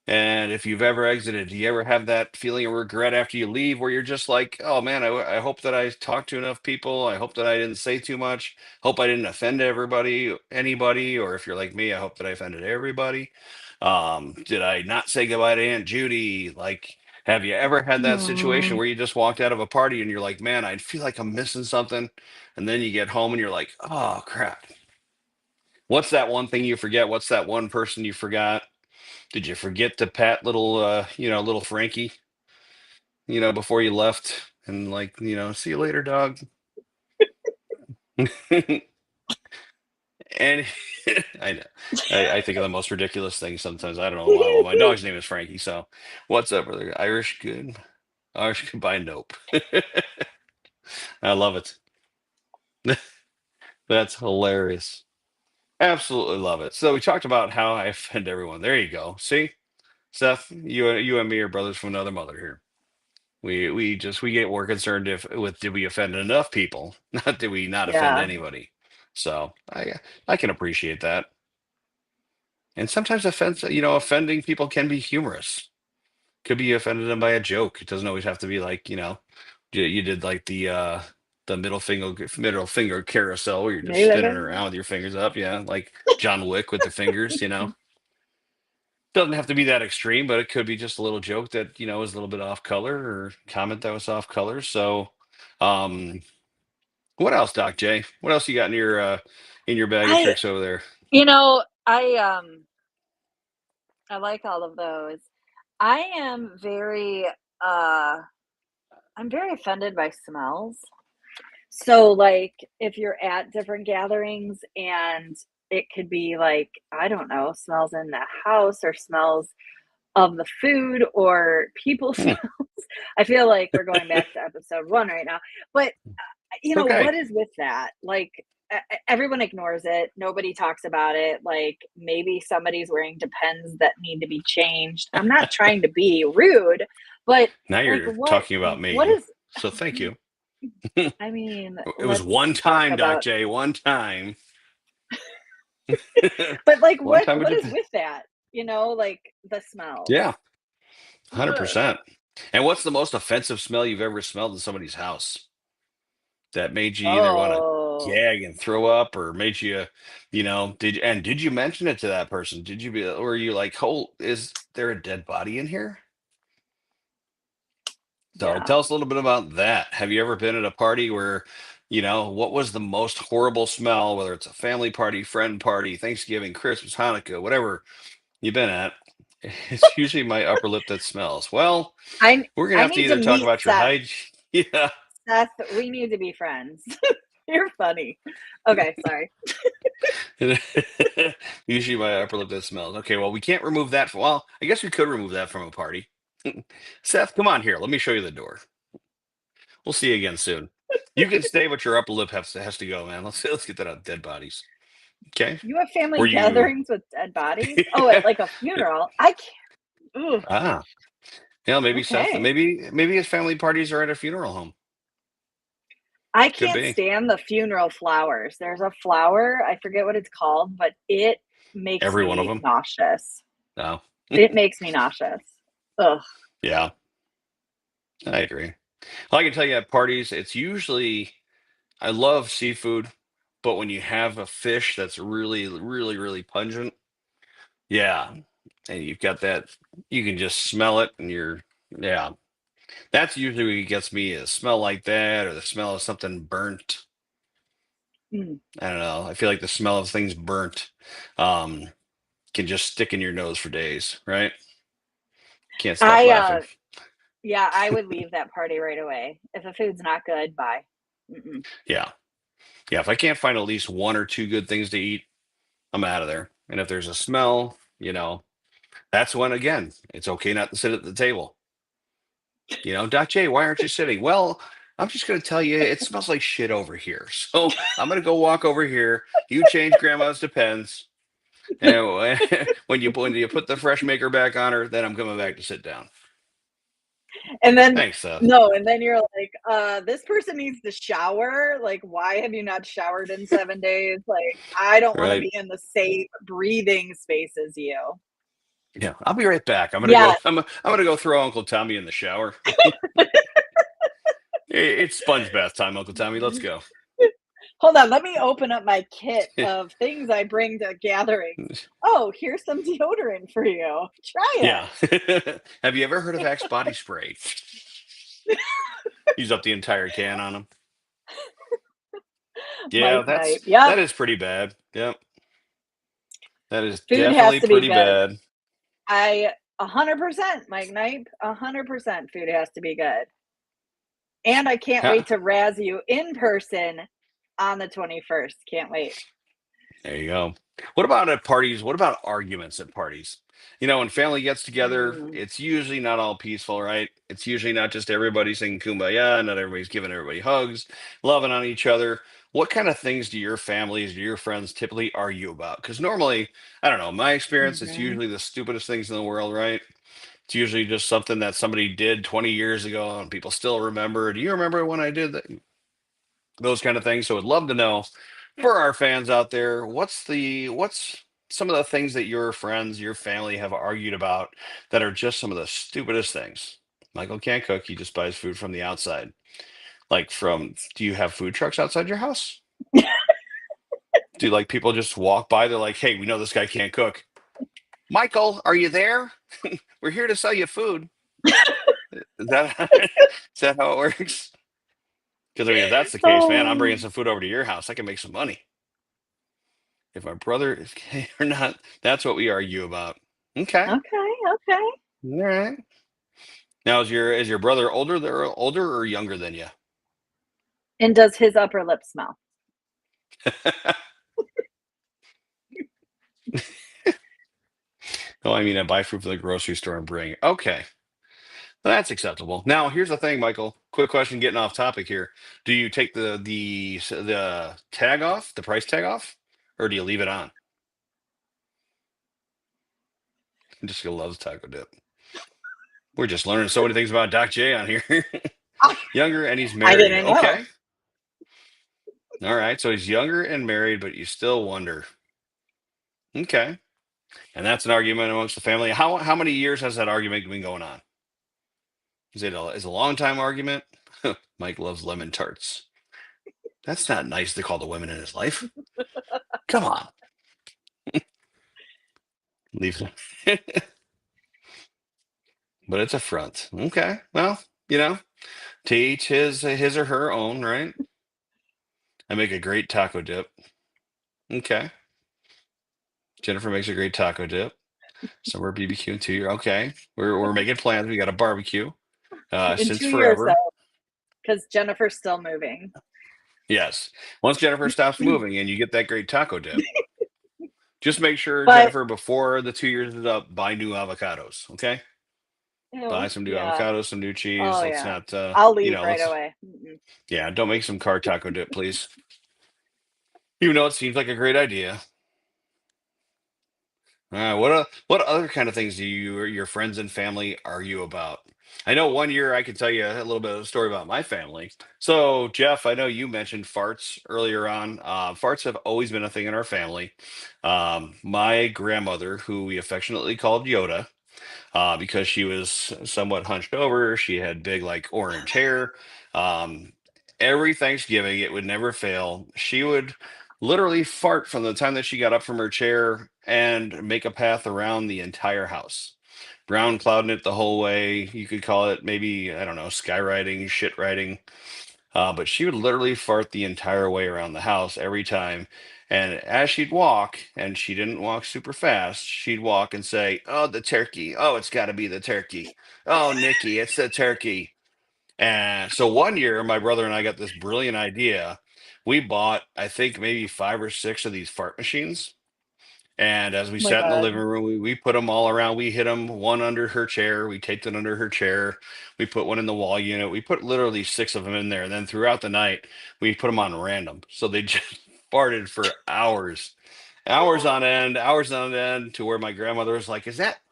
And if you've ever exited, do you ever have that feeling of regret after you leave where you're just like, oh man, I hope that I talked to enough people. I hope that I didn't say too much. Hope I didn't offend anybody. Or if you're like me, I hope that I offended everybody. Did I not say goodbye to Aunt Judy? Like, have you ever had that situation Mm, where you just walked out of a party and you're like, man, I feel like I'm missing something. And then you get home and you're like, oh crap. What's that one thing you forget? What's that one person you forgot? Did you forget to pat little Frankie, before you left and like, see you later, dog. And I know. I think of the most ridiculous things sometimes. I don't know why. Well, my dog's name is Frankie, so what's up, brother? Irish good. Irish goodbye, nope. I love it. That's hilarious. Absolutely love it. So we talked about how I offend everyone. There you go. See, Seth, you and me are brothers from another mother here. We get more concerned if with did we offend enough people, not did we not offend yeah. anybody. So I can appreciate that. And sometimes offending people can be humorous. Could be offended them by a joke. It doesn't always have to be like, you did like the middle finger carousel where you're just Maybe spinning around with your fingers up, yeah, like John Wick with the fingers. Doesn't have to be that extreme, but it could be just a little joke that, is a little bit off color or comment that was off color. So, um, what else, Doc J? What else you got in your bag of I, tricks over there? I like all of those. I am uh, I'm very offended by smells. So, like, if you're at different gatherings and it could be like, I don't know, smells in the house or smells of the food or people Hmm, smells. I feel like we're going back to episode 1 right now. But, it's okay. what is with that? Like, everyone ignores it. Nobody talks about it. Like, maybe somebody's wearing Depends that need to be changed. I'm not trying to be rude, but, Now like, you're talking about what me, is so thank you. I mean, It was one let's talk time, Doc about J. One time. but, like, One what time with what is Japan. with that? Like, the smells. Yeah, Ugh. 100%. And what's the most offensive smell you've ever smelled in somebody's house that made you either want to Oh, gag and throw up or made did you mention it to that person? Did you be or were you like, oh, is there a dead body in here? So yeah. tell us a little bit about that. Have you ever been at a party where, what was the most horrible smell, whether it's a family party, friend party, Thanksgiving, Christmas, Hanukkah, whatever you've been at? It's usually my upper lip that smells. Well, I we're gonna I have to need to either talk meet about your Seth. hygiene. Yeah. Seth, we need to be friends. You're funny. Okay, sorry. Usually my upper lip that smells. Okay, well, we can't remove that. Well, I guess we could remove that from a party. Seth, come on here. Let me show you the door. We'll see you again soon. You can stay, but your upper lip has to go, man. Let's get that out. Dead bodies. Okay. You have family Were you? gatherings with dead bodies? Oh, at, like, a funeral? I can't ugh, Ah, yeah. Maybe Seth. okay. Maybe his family parties are at a funeral home. I Could can't be. stand the funeral flowers. There's a flower, I forget what it's called, but it makes Every one of me them. nauseous. No. It makes me nauseous. Ugh. Yeah, I agree. Well, I can tell you at parties, it's usually I love seafood, but when you have a fish that's really, really, really pungent, yeah, and you've got that, you can just smell it, and yeah, that's usually what gets me is smell like that or the smell of something burnt. Mm. I don't know. I feel like the smell of things burnt um, can just stick in your nose for days, right? Can't stop I laughing. yeah, I would leave that party right away. If the food's not good, bye. Mm-mm. Yeah, yeah. If I can't find at least one or two good things to eat, I'm out of there. And if there's a smell, that's when again, it's okay not to sit at the table. Doc J, why aren't you sitting? Well, I'm just going to tell you, it smells like shit over here. So I'm going to go walk over here. You change grandma's Depends. And when you put the fresh maker back on her, then I'm coming back to sit down. And then Thanks, Seth. no, and then you're like, this person needs to shower. Like, why have you not showered in 7 days? Like, I don't want to Right? be in the same breathing space as you. Yeah, I'll be right back. I'm gonna Yeah. go. I'm gonna go throw Uncle Tommy in the shower. It's sponge bath time, Uncle Tommy. Let's go. Hold on, let me open up my kit of things I bring to gatherings. Oh, here's some deodorant for you. Try Yeah. Have you ever heard of Axe body spray? Use up the entire can on them. it. Yeah, Mike that's Knight. Yep. that is pretty bad. Yep, that is Food has definitely to be pretty good. bad. I 100% Mike Knight. 100% food has to be good. And I can't Ha, wait to razz you in person on the 21st. Can't wait. there you go. What about at parties? What about arguments at parties? When family gets together, Mm, it's usually not all peaceful, right? It's usually not just everybody singing kumbaya, not everybody's giving everybody hugs, loving on each other. What kind of things do your families, do your friends typically argue about? Because normally, I don't know, my experience, it's mhm. usually the stupidest things in the world, right? It's usually just something that somebody did 20 years ago and people still remember. Do you remember when I did that? Those kind of things. So I'd love to know for our fans out there, what's some of the things that your friends, your family have argued about that are just some of the stupidest things? Michael can't cook, he just buys food from the outside. Do you have food trucks outside your house? Do like people just walk by, they're like, hey, we know this guy can't cook. Michael, are you there? We're here to sell you food. Is that is that how it works? Because I mean, if that's the case, man, I'm bringing Oh, some food over to your house. I can make some money. If my brother is gay or not, that's what we argue about. Okay. okay, okay. All right. Now is your brother older or younger than you? And does his upper lip smell? Oh, I mean, I buy food from the grocery store and bring. Okay. Well, that's acceptable. Now, here's the thing, Michael. Quick question, getting off topic here. Do you take the tag off, the price tag off, or do you leave it on? Jessica loves taco dip. We're just learning so many things about Doc J on here. Ah, Younger and he's I married. didn't know. Okay. All right. So he's younger and married, but you still wonder. Okay. And that's an argument amongst the family. How many years has that argument been going on? Is it a long time argument? Mike loves lemon tarts. That's not nice to call the women in his life. Come on. Leave but it's a front. Okay. Well, you know, to each his or her own, right? I make a great taco dip. Okay. Jennifer makes a great taco dip. Summer BBQ in 2 years. Okay. We're making plans. We got a barbecue. In Since 2 years, forever. though, because Jennifer's still moving. Yes. Once Jennifer stops moving and you get that great taco dip, just make sure, But, Jennifer, before the 2 years is up, buy new avocados. Okay. Buy ew, some new yeah. avocados, some new cheese. Oh, Let's yeah. not, I'll leave right let's, away. Mm-mm. yeah, don't make some car taco dip, please. Even though it seems like a great idea. All right. What other kind of things do you or your friends and family argue about? I know one year I could tell you a little bit of a story about my family. So, Jeff, I know you mentioned farts earlier on. Farts have always been a thing in our family. My grandmother, who we affectionately called Yoda, because she was somewhat hunched over. She had big, like, orange hair. Um, every Thanksgiving, it would never fail. She would literally fart from the time that she got up from her chair and make a path around the entire house. Brown clouding it the whole way. You could call it maybe, I don't know, skywriting, shit writing. But she would literally fart the entire way around the house every time. And as she'd walk, and she didn't walk super fast, she'd walk and say, "Oh, the turkey. Oh, it's got to be the turkey. Oh, Nikki, it's the turkey." And so one year, my brother and I got this brilliant idea. We bought, I think, maybe 5 or 6 of these fart machines. And as we Oh my sat in the God. living room, we put them all around. We hid them one under her chair. We taped it under her chair. We put one in the wall unit. We put literally 6 of them in there. And then throughout the night, we put them on random. So they just farted for hours. hours on end, to where my grandmother was like,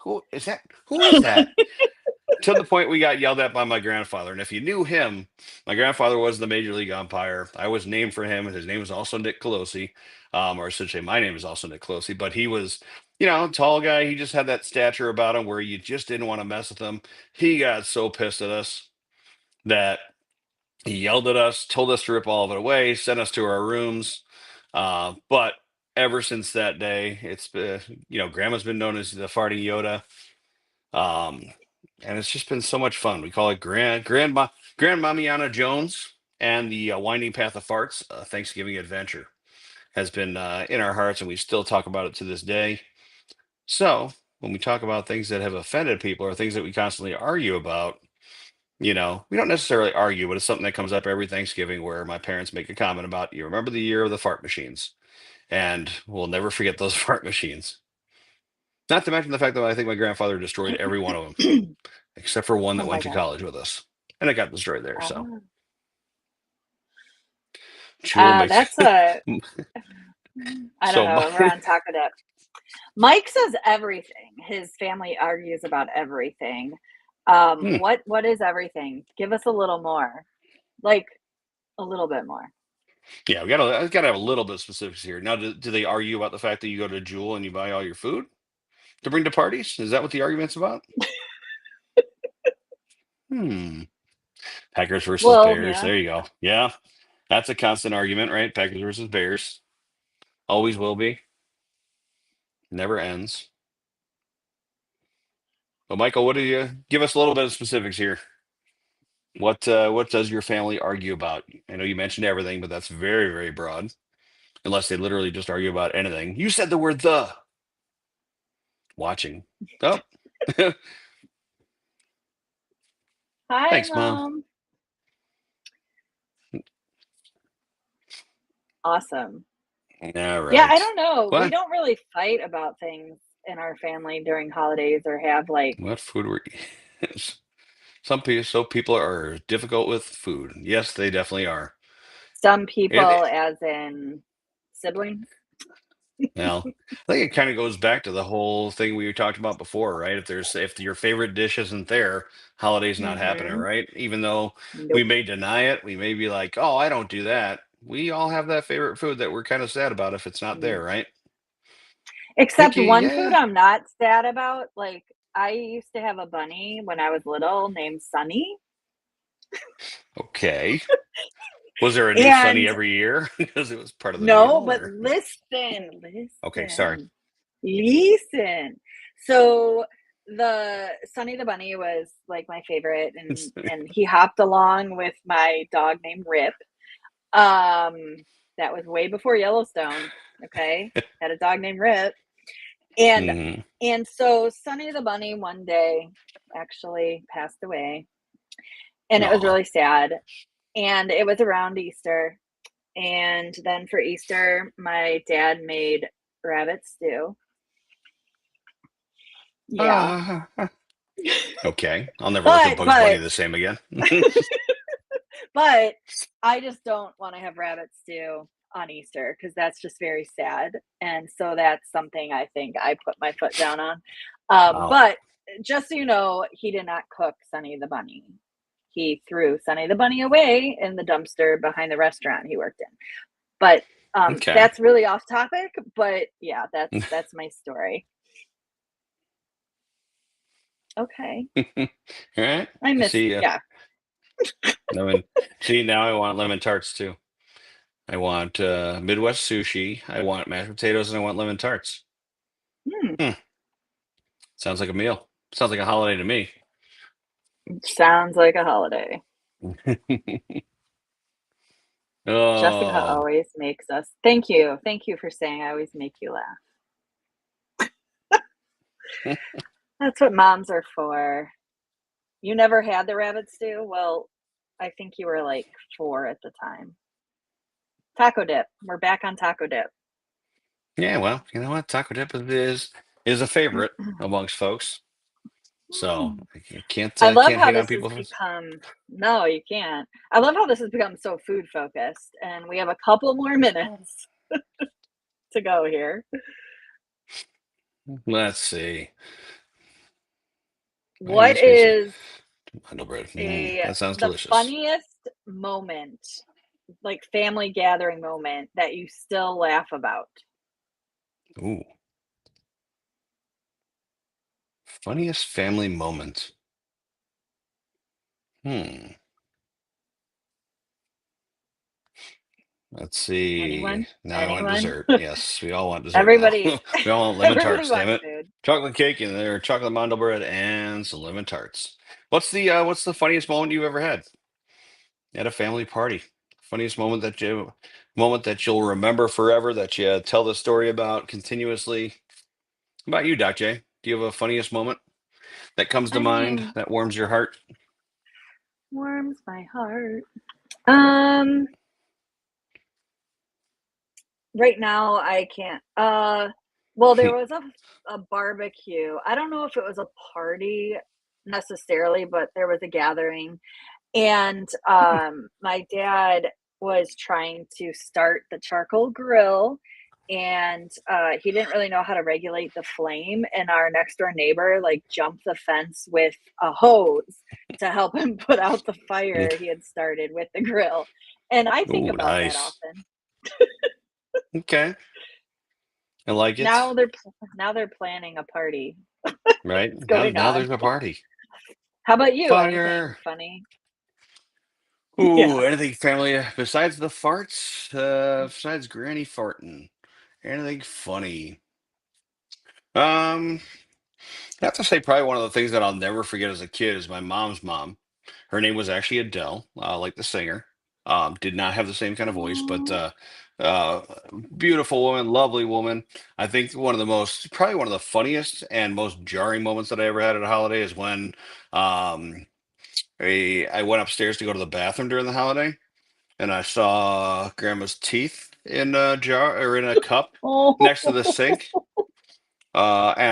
who is that?" To the point we got yelled at by my grandfather. And if you knew him, my grandfather was the major league umpire. I was named for him. His name was also Nick Colosi, or I should say, my name is also Nick Colosi. But he was, tall guy. He just had that stature about him where you just didn't want to mess with him. He got so pissed at us that he yelled at us, told us to rip all of it away, sent us to our rooms. But ever since that day, it's Grandma's been known as the farting Yoda. Um, and it's just been so much fun. We call it Grandmamiana Jones, and the Winding Path of Farts, Thanksgiving adventure, has been in our hearts, and we still talk about it to this day. So when we talk about things that have offended people or things that we constantly argue about, we don't necessarily argue, but it's something that comes up every Thanksgiving where my parents make a comment about, you remember the year of the fart machines, and we'll never forget those fart machines. Not to mention the fact that I think my grandfather destroyed every one of them, except for one Oh that my went to god. college with us, and it got destroyed there. So Ah. Jewel makes That's a I don't so know. We're on taco dip. Mike says everything. His family argues about everything. hmm, What is everything? Give us a little more. Like a little bit more. yeah, I gotta have a little bit of specifics here. Now, do they argue about the fact that you go to Jewel and you buy all your food to bring to parties? Is that what the argument's about? Hmm. Packers versus Well, Bears. yeah. There you go. Yeah, that's a constant argument, right? Packers versus Bears. Always will be. Never ends. But Michael, what do you give us a little bit of specifics here? What does your family argue about? I know you mentioned everything, but that's very, very broad. Unless they literally just argue about anything. You said the word the. Watching. Oh, Hi, thanks, Mom. Mom. Awesome. All Yeah, I right. don't know. We What? don't really fight about things in our family during holidays or have like What food were people are difficult with food. Yes, they definitely are. some It, people, as in siblings. well, I think it kind of goes back to the whole thing we talked about before, right? If your favorite dish isn't there, holiday's not happening, Hmm. right? Even though we Nope. may deny it, we may be like, "Oh, I don't do that." We all have that favorite food that we're kind of sad about if it's not there, right? Except Picky, one food yeah. I'm not sad about. Like, I used to have a bunny when I was little named Sunny. Okay. Was there a new Sunny And every year because it was part of the no, deal, but or? Okay, sorry. listen. So the Sunny the bunny was like my favorite, and he hopped along with my dog named Rip. Um, that was way before Yellowstone. Okay, had a dog named Rip, and Mhm. so Sunny the bunny one day actually passed away, and it was Aw. really sad. And it was around Easter, and then for Easter, my dad made rabbit stew. Yeah, Ah. Okay. I'll never look at but Bugs Bunny but the same again. but I just don't want to have rabbit stew on Easter because that's just very sad, and so that's something I think I put my foot down on. Wow. But just so you know, he did not cook Sunny the bunny. He threw Sunny the bunny away in the dumpster behind the restaurant he worked in. But Okay. that's really off topic. But yeah, that's my story. Okay, All right. I miss See, yeah. lemon. See, now I want lemon tarts too. I want Midwest sushi. I want mashed potatoes, and I want lemon tarts. Hmm, Hmm. Sounds like a meal. Sounds like a holiday to me. sounds like a holiday. Jessica Oh. always makes us. Thank you for saying I always make you laugh. That's what moms are for. You never had the rabbit stew? Well, I think you were like 4 at the time. Taco dip. We're back on taco dip. Yeah. Well, you know what? Taco dip is a favorite amongst folks. So I I love can't how hate on this has people. become no, you can't. I love how this has become so food focused, and we have a couple more minutes to go here. Let's see. What Funniest piece of is bread. a That sounds the delicious. funniest moment, like family gathering moment that you still laugh about? Ooh, funniest family moment. Hmm. Let's see. Anyone? Now I want Anyone? dessert. Yes, we all want dessert now. Everybody We all want lemon everybody tarts. Damn wants it! food. Chocolate cake and there, chocolate mondo bread and some lemon tarts. What's the funniest moment you've ever had at a family party? Funniest moment that you'll remember forever that you tell the story about continuously. How about you, Doc J? Do you have a funniest moment that comes to I mind mean, that warms your heart? warms my heart. Um, right now I can't. Well, there was a barbecue. I don't know if it was a party necessarily, but there was a gathering. And my dad was trying to start the charcoal grill, and he didn't really know how to regulate the flame. And our next door neighbor like jumped the fence with a hose to help him put out the fire he had started with the grill. And I think Oh, about that nice. often. Okay, I like Now it. they're planning a party. Right It's now, going on. there's a party. How about you? Anything Fire. funny? Ooh, Yeah. anything family besides the farts? Besides Granny farting, anything funny? Um, I have to say, probably one of the things that I'll never forget as a kid is my mom's mom. Her name was actually Adele, like the singer. Did not have the same kind of voice, but Oh, uh, beautiful woman, lovely woman. I think probably one of the funniest and most jarring moments that I ever had at a holiday is when um, I went upstairs to go to the bathroom during the holiday, and I saw Grandma's teeth in a jar or in a cup next to the oh, sink.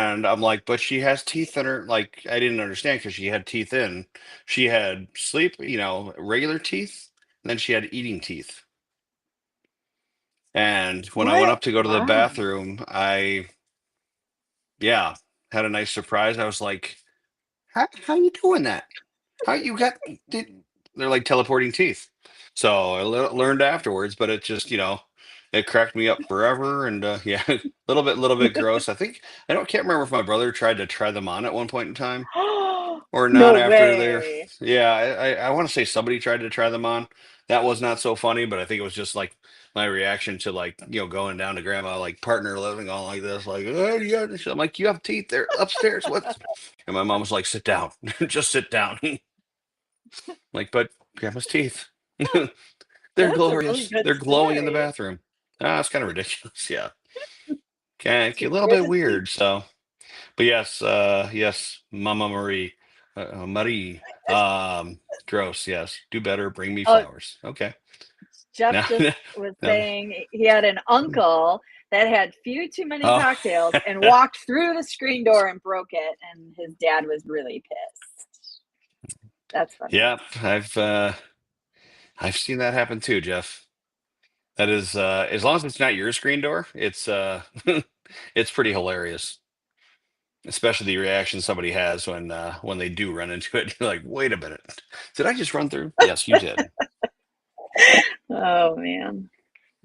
And I'm like, but she has teeth in her. Like, I didn't understand because she had teeth in. She had regular teeth, and then she had eating teeth. And when I went what? up to go to the Wow. bathroom, yeah, had a nice surprise. I was like, how you doing that? How you got, did, they're like teleporting teeth. So I learned afterwards, but it just, it cracked me up forever. And yeah, little bit gross. Can't remember if my brother tried to try them on at one point in time or not No after they're, way. yeah, I want to say somebody tried to try them on. That was not so funny, but I think it was just like my reaction to like, going down to grandma, like partner living on like this, like, oh, yeah. I'm like, you have teeth there upstairs. What? And my mom was like, sit down, just sit down. Like, but grandma's teeth. They're That's a really glorious. good They're glowing in the story. bathroom. Ah, it's kind of ridiculous. Yeah. Okay, a little Where bit the teeth weird. So, but yes, yes, Mama Marie, Marie. Gross. Yes. Do better. Bring me Oh, flowers. Okay. Jeff Now, just was now, saying he had an uncle that had few too many oh, cocktails and walked through the screen door and broke it, and his dad was really pissed. That's funny. yeah. I've seen that happen too, Jeff. That is, as long as it's not your screen door, it's it's pretty hilarious. Especially the reaction somebody has when they do run into it. You're like, wait a minute, did I just run through? Yes, you did. Oh man.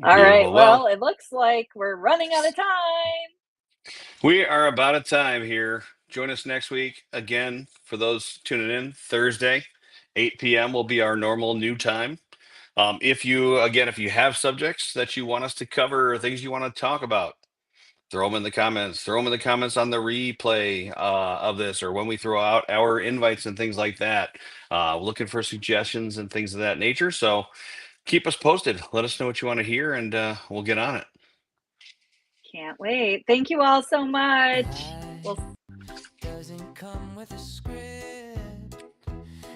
All right. Beautiful. Well, Well, it looks like we're running out of time. we are about a time here. Join us next week again for those tuning in. Thursday, 8 p.m. will be our normal new time. If you have subjects that you want us to cover or things you want to talk about, throw them in the comments. Throw them in the comments on the replay of this or when we throw out our invites and things like that. Looking for suggestions and things of that nature. So keep us posted. Let us know what you want to hear, and we'll get on it. Can't wait. Thank you all so much. We'll Life doesn't come with a script,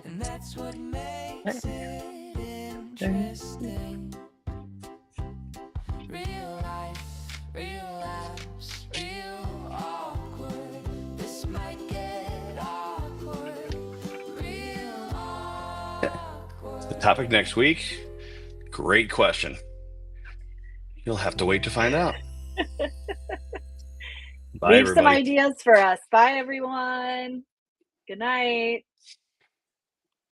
and that's what makes it interesting. Real life, real laughs, real awkward. This might get awkward, real The topic awkward. next week. Great question. You'll have to wait to find out. Bye, Leave some everybody. ideas for us. Bye, everyone. Good night.